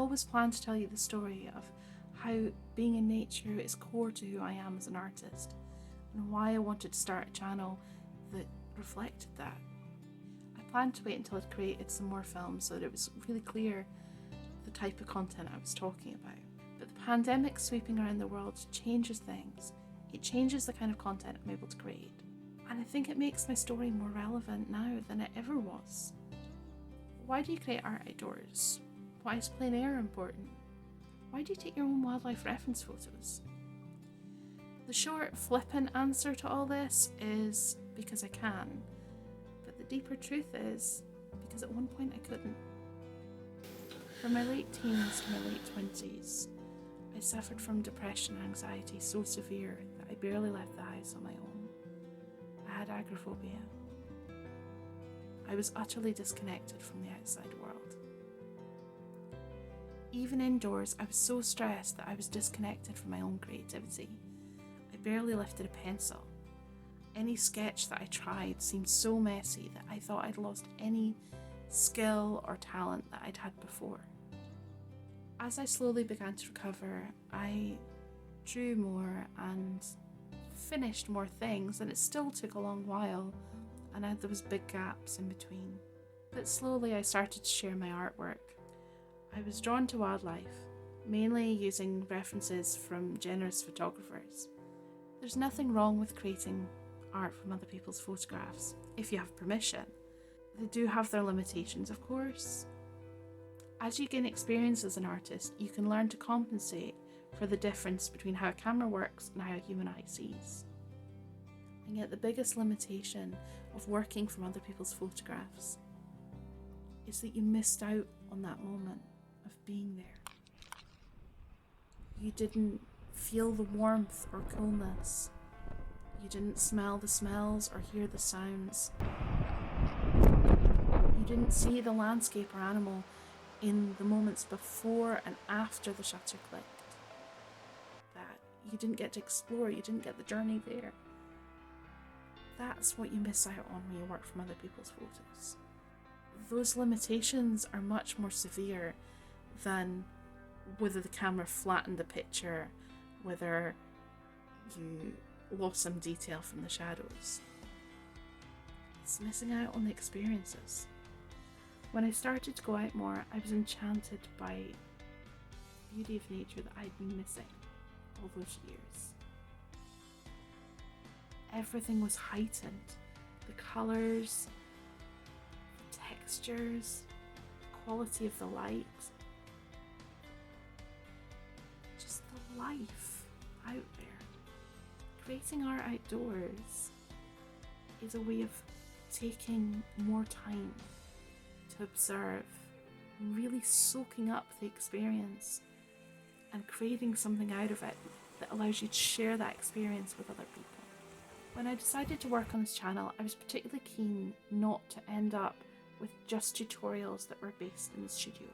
always planned to tell you the story of how being in nature is core to who I am as an artist, and why I wanted to start a channel that reflected that. I planned to wait until I'd created some more films so that it was really clear the type of content I was talking about. But the pandemic sweeping around the world changes things. It changes the kind of content I'm able to create. And I think it makes my story more relevant now than it ever was. Why do you create art outdoors? Why is plein air important? Why do you take your own wildlife reference photos? The short, flippant answer to all this is because I can. But the deeper truth is because at one point I couldn't. From my late teens to my late 20s, I suffered from depression and anxiety so severe that I barely left the house on my own. I had agoraphobia. I was utterly disconnected from the outside world. Even indoors, I was so stressed that I was disconnected from my own creativity. I barely lifted a pencil. Any sketch that I tried seemed so messy that I thought I'd lost any skill or talent that I'd had before. As I slowly began to recover, I drew more and finished more things, and it still took a long while, and there was big gaps in between. But slowly I started to share my artwork. I was drawn to wildlife, mainly using references from generous photographers. There's nothing wrong with creating art from other people's photographs, if you have permission. They do have their limitations, of course. As you gain experience as an artist, you can learn to compensate for the difference between how a camera works and how a human eye sees. And yet the biggest limitation of working from other people's photographs is that you missed out on that moment of being there. You didn't feel the warmth or coolness. You didn't smell the smells or hear the sounds. You didn't see the landscape or animal in the moments before and after the shutter clicked. That you didn't get to explore, you didn't get the journey there. That's what you miss out on when you work from other people's photos. Those limitations are much more severe than whether the camera flattened the picture, whether you lost some detail from the shadows. It's missing out on the experiences. When I started to go out more, I was enchanted by the beauty of nature that I'd been missing all those years. Everything was heightened. The colours, the textures, the quality of the light. Just the life out there. Creating art outdoors is a way of taking more time to observe, really soaking up the experience and creating something out of it that allows you to share that experience with other people. When I decided to work on this channel, I was particularly keen not to end up with just tutorials that were based in the studio,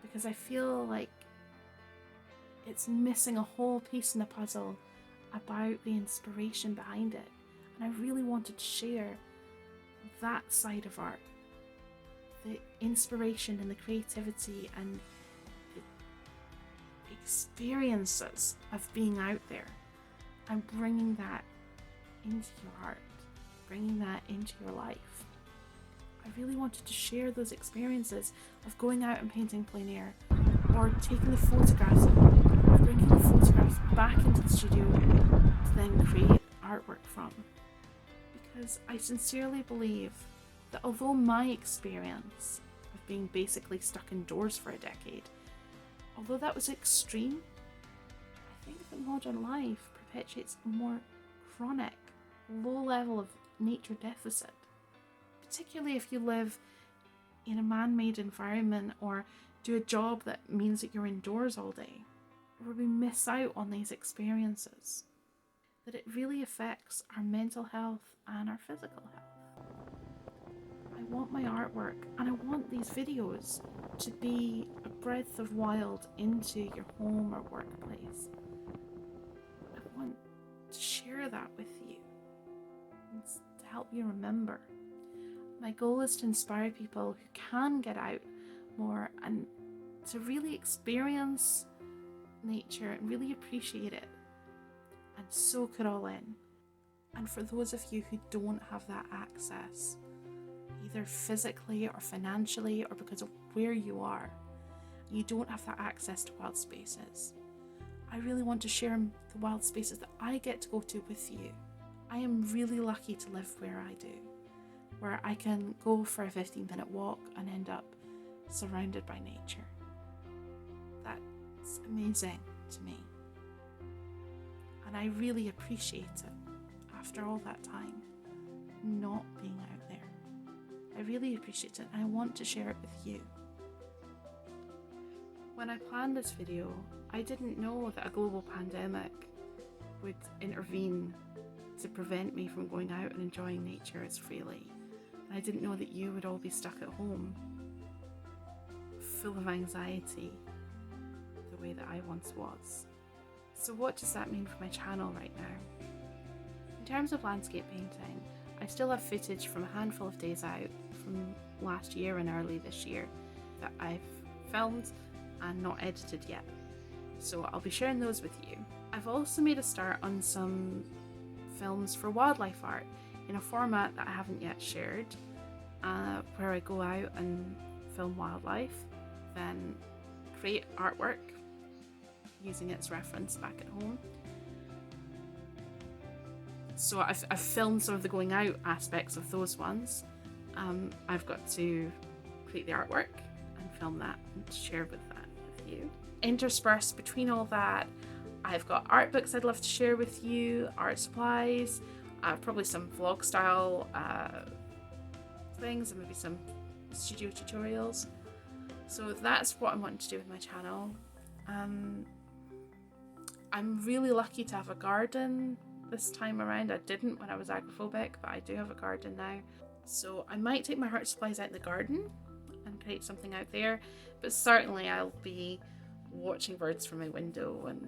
because I feel like it's missing a whole piece in the puzzle about the inspiration behind it, and I really wanted to share that side of art, the inspiration and the creativity and the experiences of being out there, and bringing that into your art, bringing that into your life. I really wanted to share those experiences of going out and painting plein air, or taking the photographs and bringing the photographs back into the studio to then create artwork from. Because I sincerely believe that although my experience of being basically stuck indoors for a decade, although that was extreme, I think that modern life perpetuates a more chronic, low level of nature deficit, particularly if you live in a man-made environment or do a job that means that you're indoors all day, where we miss out on these experiences, that it really affects our mental health and our physical health. I want my artwork and I want these videos to be a breath of wild into your home or workplace. I want to share that with you and to help you remember. My goal is to inspire people who can get out more and to really experience nature and really appreciate it and soak it all in. And for those of you who don't have that access, either physically or financially or because of where you are, you don't have that access to wild spaces, I really want to share the wild spaces that I get to go to with you. I am really lucky to live where I do, where I can go for a 15-minute walk and end up surrounded by nature. That's amazing to me. And I really appreciate it after all that time not being out there. I really appreciate it and I want to share it with you. When I planned this video, I didn't know that a global pandemic would intervene to prevent me from going out and enjoying nature as freely. And I didn't know that you would all be stuck at home, full of anxiety, the way that I once was. So what does that mean for my channel right now? In terms of landscape painting, I still have footage from a handful of days out from last year and early this year that I've filmed and not edited yet. So I'll be sharing those with you. I've also made a start on some films for wildlife art in a format that I haven't yet shared, where I go out and film wildlife, then create artwork using its reference back at home. So I've filmed some of the going out aspects of those ones. I've got to create the artwork and film that and share with you. Interspersed between all that, I've got art books I'd love to share with you, art supplies, probably some vlog style things and maybe some studio tutorials. So that's what I'm wanting to do with my channel. I'm really lucky to have a garden this time around. I didn't when I was agoraphobic, but I do have a garden now. So I might take my art supplies out in the garden and create something out there, but certainly I'll be watching birds from my window, and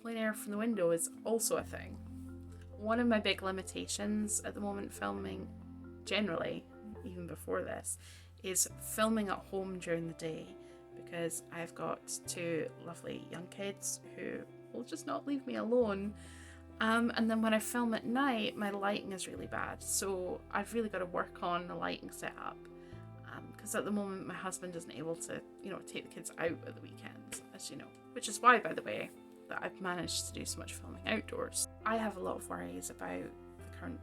plain air from the window is also a thing. One of my big limitations at the moment filming, generally, even before this, is filming at home during the day, because I've got two lovely young kids who will just not leave me alone. And then when I film at night, my lighting is really bad. So I've really got to work on the lighting setup. Because at the moment my husband isn't able to, take the kids out at the weekends, as you know. Which is why, by the way, that I've managed to do so much filming outdoors. I have a lot of worries about the current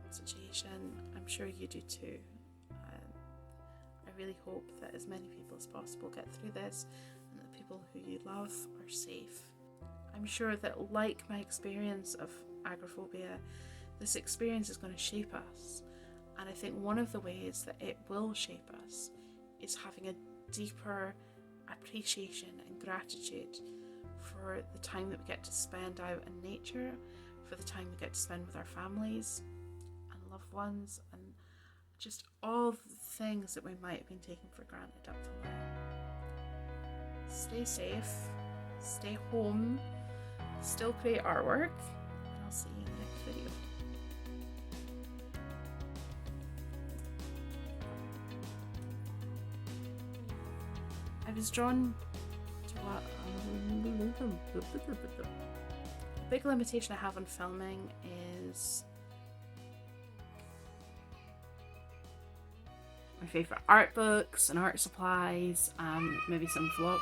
situation. I'm sure you do too. I really hope that as many people as possible get through this and that people who you love are safe. I'm sure that, like my experience of agoraphobia, this experience is going to shape us. And I think one of the ways that it will shape us is having a deeper appreciation and gratitude for the time that we get to spend out in nature, for the time we get to spend with our families and loved ones, and just all the things that we might have been taking for granted up till now. Stay safe, stay home, still create artwork, and I'll see you in the next video. I was drawn to what the big limitation I have on filming is my favourite art books and art supplies, maybe some vlog